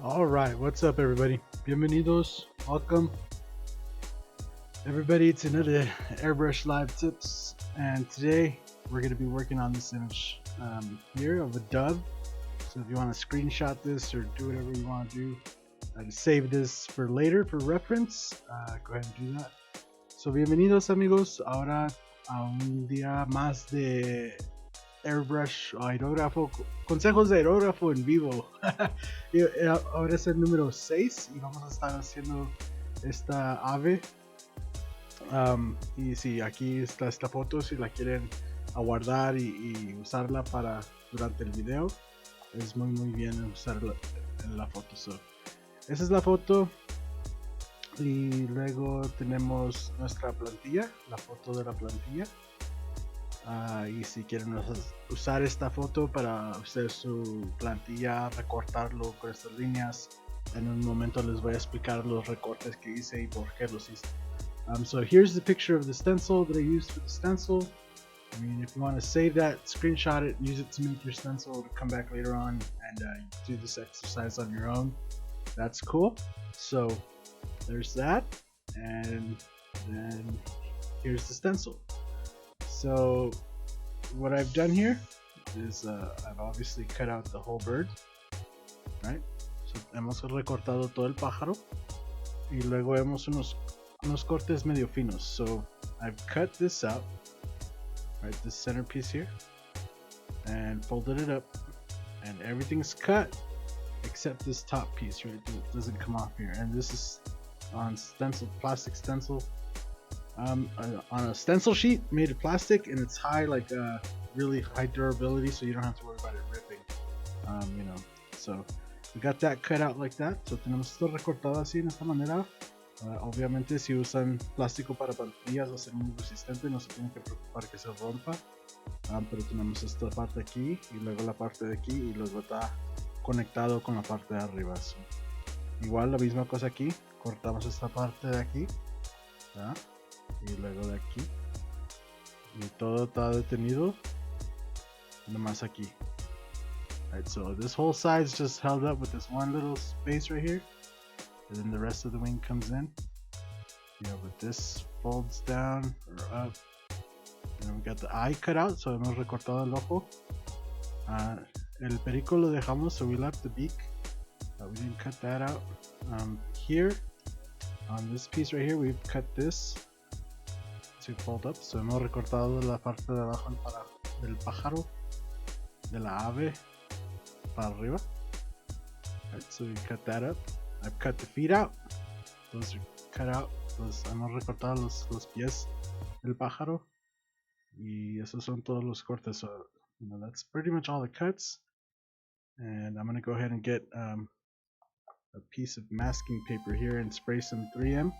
All right, what's up, everybody? Bienvenidos, welcome, everybody, to another Airbrush Live Tips. And today we're going to be working on this image here of a dove. So if you want to screenshot this or do whatever you want to do to save this for later for reference, go ahead and do that. So bienvenidos, amigos, ahora a un día más de Airbrush o aerógrafo, consejos de aerógrafo en vivo. Ahora es el número 6 y vamos a estar haciendo esta ave. Y sí, aquí está esta foto si la quieren guardar y usarla para durante el video. Es muy bien usar la foto. Esa es la foto. Y luego tenemos nuestra plantilla, la foto de la plantilla. Y si quieren usar esta foto para hacer su plantilla, recortarlo con estas líneas, en un momento les voy a explicar los recortes que hice y por qué los hice. So here's the picture of the stencil that I used for the stencil. I mean, if you want to save that, screenshot it, use it to make your stencil to come back later on and do this exercise on your own. That's cool. So there's that, and then here's the stencil. So what I've done here is I've obviously cut out the whole bird, right? So hemos recortado todo el pájaro y luego hemos unos cortes medio finos. So I've cut this out, right, this centerpiece here, and folded it up, and everything's cut except this top piece, right? It doesn't come off here, and this is on stencil, plastic stencil. On a stencil sheet made of plastic, and it's high, like really high durability, so you don't have to worry about it ripping. So we got that cut out like that. So tenemos esto recortado así en esta manera. Obviamente si usan plástico para plantillas va a ser muy resistente, no se tienen que preocupar que se rompa. Pero tenemos esta parte aquí y luego la parte de aquí y luego está conectado con la parte de arriba. So, igual la misma cosa aquí, cortamos esta parte de aquí, ¿verdad? Y luego de aquí, y todo está detenido nomás aquí. Alright, so this whole side is just held up with this one little space right here, and then the rest of the wing comes in. But this folds down or up, and then we got the eye cut out, so hemos recortado el ojo. El perico lo dejamos, so we left the beak, we didn't cut that out. Here on this piece right here, we've cut this to fold up, so hemos recortado la parte de abajo del pájaro, de la ave para arriba. Right, so we cut that up. I've cut the feet out, those are cut out. Hemos recortado los pies del pájaro, y esos son todos los cortes. So that's pretty much all the cuts, and I'm gonna go ahead and get a piece of masking paper here and spray some 3M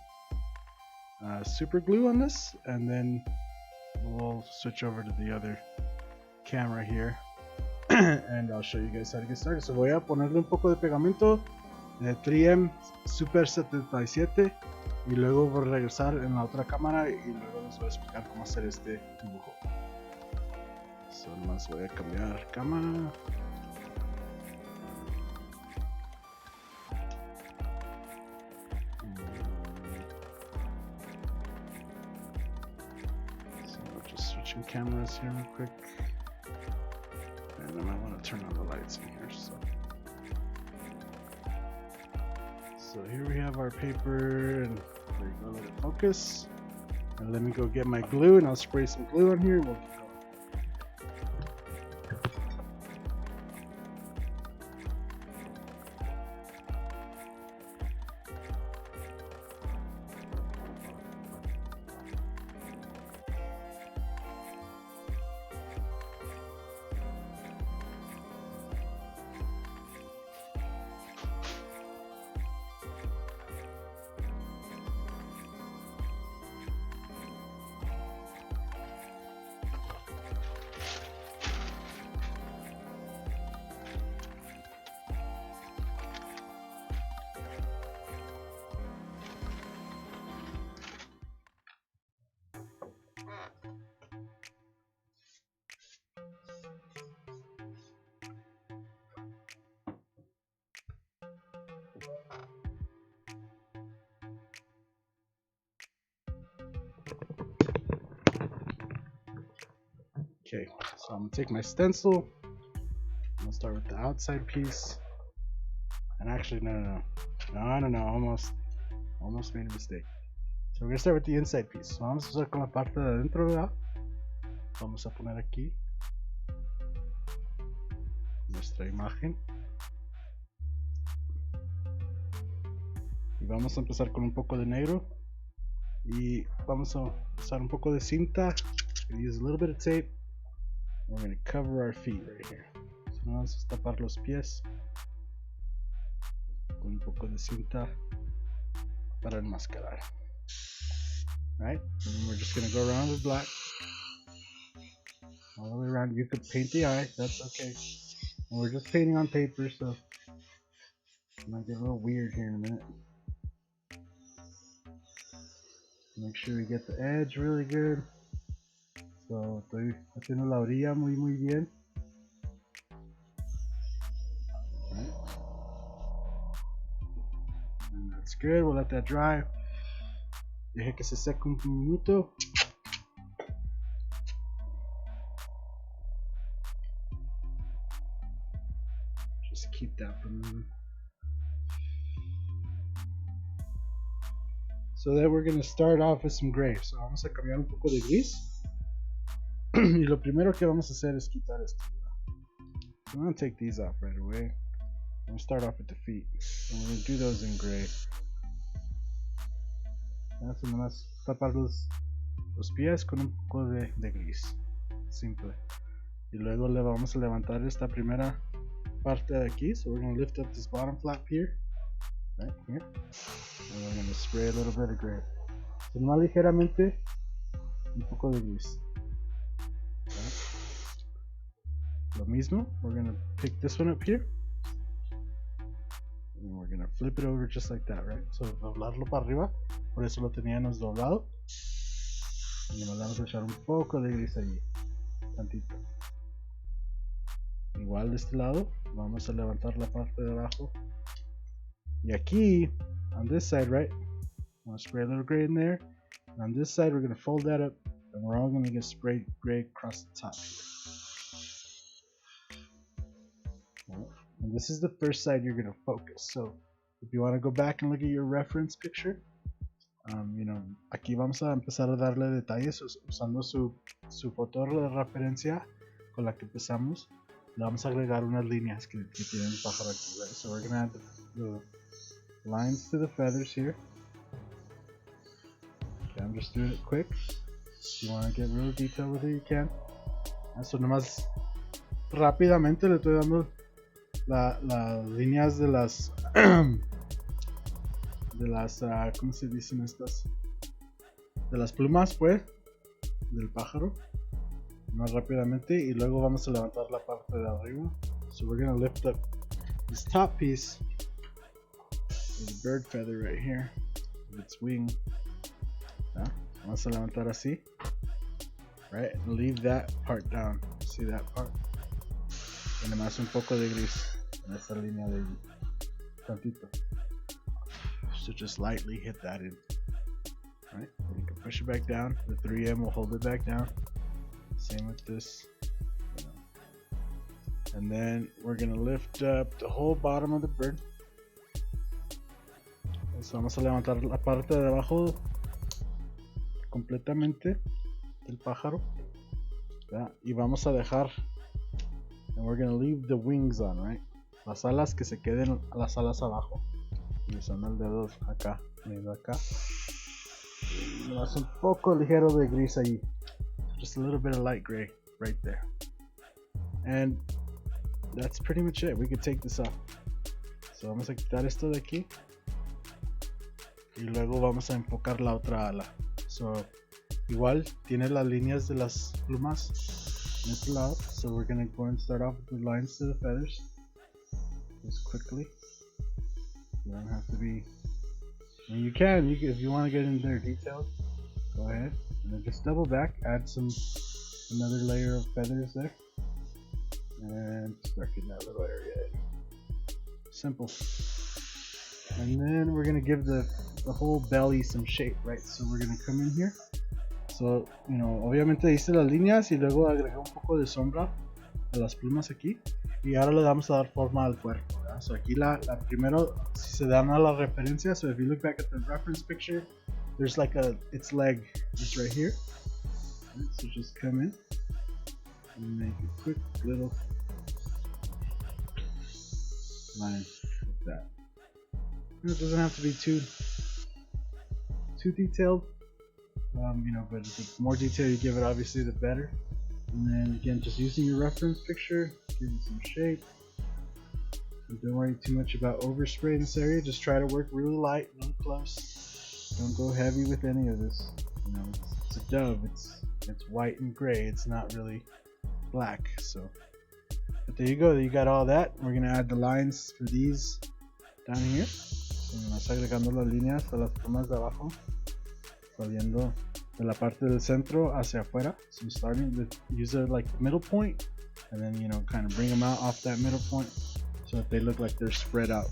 super glue on this, and then we'll switch over to the other camera here and I'll show you guys how to get started. So voy a ponerle un poco de pegamento de 3M Super 77 y luego voy a regresar en la otra cámara y luego les voy a explicar cómo hacer este dibujo. So más voy a cambiar cámara. Switching cameras here real quick, and then I want to turn on the lights in here. So here we have our paper, and there you go, let it focus, and let me go get my glue, and I'll spray some glue on here, and we'll keep going. Okay, so I'm gonna take my stencil. I'm gonna start with the outside piece. And actually, no, almost made a mistake. So we're gonna start with the inside piece. So vamos a usar con la parte de adentro, ¿verdad? Vamos a poner aquí nuestra imagen. Y vamos a empezar con un poco de negro. Y vamos a usar un poco de cinta. Use a little bit of tape. We're going to cover our feet right here. So vamos a tapar los pies con un poco de cinta para enmascarar. Right? And then we're just going to go around with black. All the way around. You could paint the eye. That's okay. And we're just painting on paper, so it might get a little weird here in a minute. Make sure we get the edge really good. So estoy haciendo la orilla muy bien. Right. And that's good. We'll let that dry. Deje que se seque un minuto. Just keep that from moving. So then we're going to start off with some gray. So vamos a cambiar un poco de gris. Y lo primero que vamos a hacer es quitar esto. I'm going to take these off right away. I'm going to start off with the feet. And we're going to do those in gray. Eso nomás tapar los pies con un poco de gris. Simple. Y luego le vamos a levantar esta primera parte de aquí. So we're going to lift up this bottom flap here. Right here. And we're going to spray a little bit of gray. So nomás ligeramente un poco de gris. Lo mismo, we're gonna pick this one up here and we're gonna flip it over just like that, right? So doblarlo para arriba, por eso lo teníamos doblado. Y nos vamos a echar un poco de gris allí, tantito. Igual de este lado, vamos a levantar la parte de abajo. Y aquí, on this side, right? I'm gonna spray a little gray in there. And on this side, we're gonna fold that up, and we're all gonna get sprayed gray across the top here. And this is the first side you're going to focus. So if you want to go back and look at your reference picture, you know, aquí vamos a empezar a darle detalles usando su foto de referencia con la que empezamos. Le vamos a agregar unas líneas que tiene el pájaro aquí, right? So we're going to add the lines to the feathers here. Okay, I'm just doing it quick. If you want to get real detailed with it, you can. Eso nomás rápidamente le estoy dando las líneas de las ¿cómo se dicen estas? De las plumas, pues, del pájaro, más rápidamente, y luego vamos a levantar la parte de arriba. So we're gonna lift up this top piece of the bird feather right here with its wing. Vamos a levantar así, right, and leave that part down. See that part? Y nomás un poco de gris en esta línea de tantito. So just lightly hit that in. Right? And you can push it back down. The 3M will hold it back down. Same with this. And then we're gonna lift up the whole bottom of the bird. So vamos a levantar la parte de abajo completamente del pájaro. Y vamos a dejar. And we're gonna leave the wings on, right? Las alas que se queden las alas abajo. Y usando el dedo acá, medio acá. Y más un poco ligero de gris ahí. Just a little bit of light gray right there. And that's pretty much it. We could take this off. So vamos a quitar esto de aquí. Y luego vamos a enfocar la otra ala. So igual tiene las líneas de las plumas en este lado. So we're gonna go and start off with the lines to the feathers. Just quickly. You don't have to be. I mean, you can if you want to get in there detailed. Go ahead and then just double back. Add another layer of feathers there, and start getting that little area in. Simple. And then we're gonna give the whole belly some shape, right? So we're gonna come in here. So, you know, obviamente hice las líneas y luego agregué un poco de sombra a las plumas aquí. Y ahora le vamos a dar forma al cuerpo, ¿verdad? So aquí la primero, si se dan a la referencia, so if you look back at the reference picture, there's like its leg is right here. Right, so just come in and make a quick little line like that. It doesn't have to be too detailed, you know, but the more detail you give it, obviously, the better. And then again, just using your reference picture, give it some shape. And don't worry too much about overspray in this area. Just try to work really light, really close. Don't go heavy with any of this. You know, it's a dove. It's white and gray. It's not really black. So, but there you go. You got all that. We're gonna add the lines for these down here. So, nomás agregando las líneas a las plumas de abajo, saliendo de la parte del centro hacia afuera. So starting with use it like the middle point, and then, you know, kind of bring them out off that middle point so that they look like they're spread out.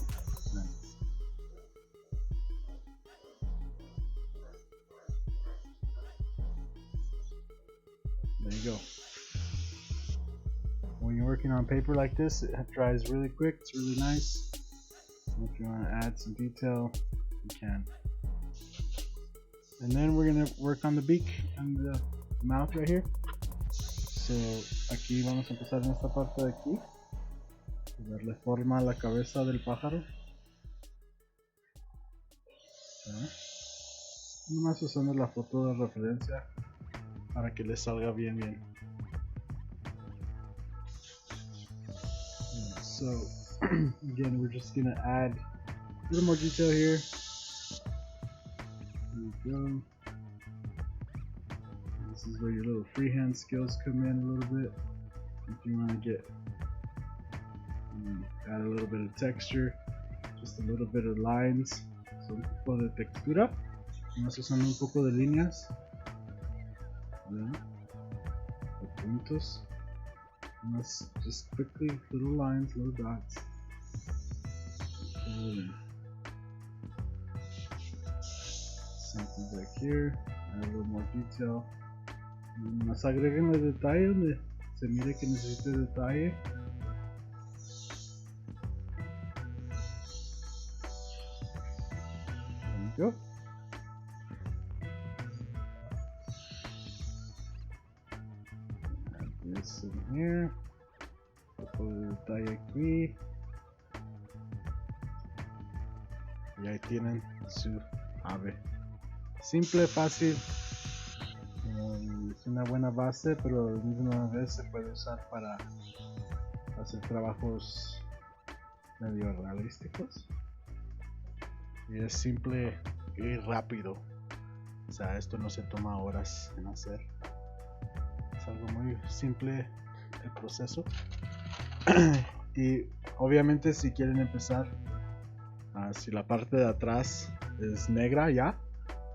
There you go. When you're working on paper like this, it dries really quick. It's really nice. And if you want to add some detail, you can. And then we're gonna work on the beak and the mouth right here. So aquí vamos a empezar en esta parte de aquí, darle forma a la cabeza del pájaro. Nomás usando la foto de referencia para que le salga bien. So again, we're just gonna add a little more detail here. There we go. This is where your little freehand skills come in a little bit. If you want to add a little bit of texture, just a little bit of lines, so un poco de textura. Vamos usando un poco de líneas, de puntos. Just quickly, little lines, little dots. Something back here, add a little more detail. Más agreguen el detalle donde se mire que necesite detalle. There you go. Add this in here. Un poco de detalle aquí. Y ahí tienen su ave. Simple, fácil. Es una buena base, pero a la misma vez se puede usar para hacer trabajos medio realísticos. Y es simple y rápido. O sea, esto no se toma horas en hacer. Es algo muy simple el proceso. Y obviamente, si quieren empezar, si la parte de atrás es negra ya,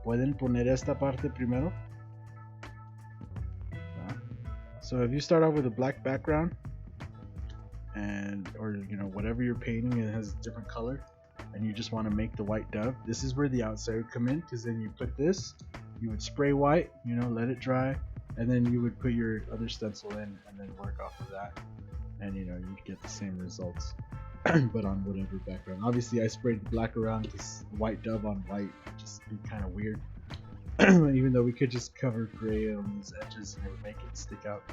pueden poner esta parte primero. So if you start off with a black background, or you know, whatever you're painting, it has a different color, and you just want to make the white dove, this is where the outside would come in, because then you put this, you would spray white, you know, let it dry, and then you would put your other stencil in and then work off of that, and you know, you'd get the same results but on whatever background. Obviously I sprayed black around this white dove on white, it'd just be kind of weird. Even though we could just cover gray on these edges and it would make it stick out.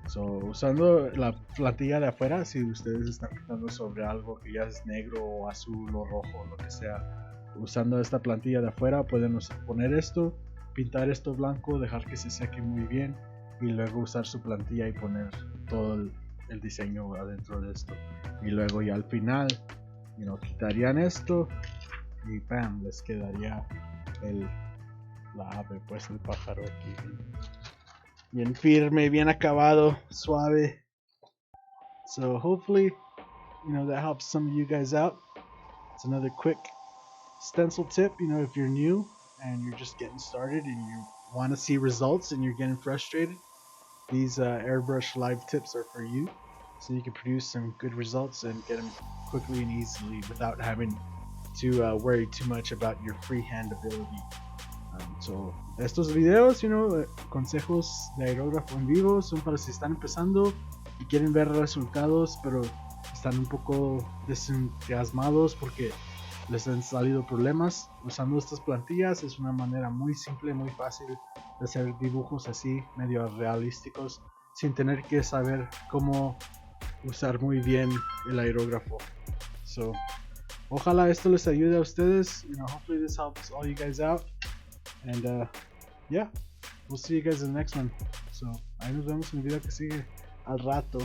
So usando la plantilla de afuera, si ustedes están pintando sobre algo que ya es negro o azul o rojo, lo que sea, usando esta plantilla de afuera pueden poner esto, pintar esto blanco, dejar que se seque muy bien y luego usar su plantilla y poner todo el diseño adentro de esto. Y luego ya al final, you know, quitarían esto y bam, les quedaría la ave, pues el pájaro aquí bien firme, bien acabado, suave. So hopefully, you know, that helps some of you guys out. It's another quick stencil tip. You know, if you're new and you're just getting started and you want to see results and you're getting frustrated, these airbrush live tips are for you, so you can produce some good results and get them quickly and easily without having to worry too much about your freehand ability. So estos videos, consejos de aerógrafo en vivo son para si están empezando y quieren ver resultados, pero están un poco desentusiasmados porque les han salido problemas. Usando estas plantillas es una manera muy simple, muy fácil de hacer dibujos así, medio realísticos, sin tener que saber cómo usar muy bien el aerógrafo. So, ojalá esto les ayude a ustedes. Hopefully this helps all you guys out. And yeah, we'll see you guys in the next one. So, ahí nos vemos en el video que sigue al rato.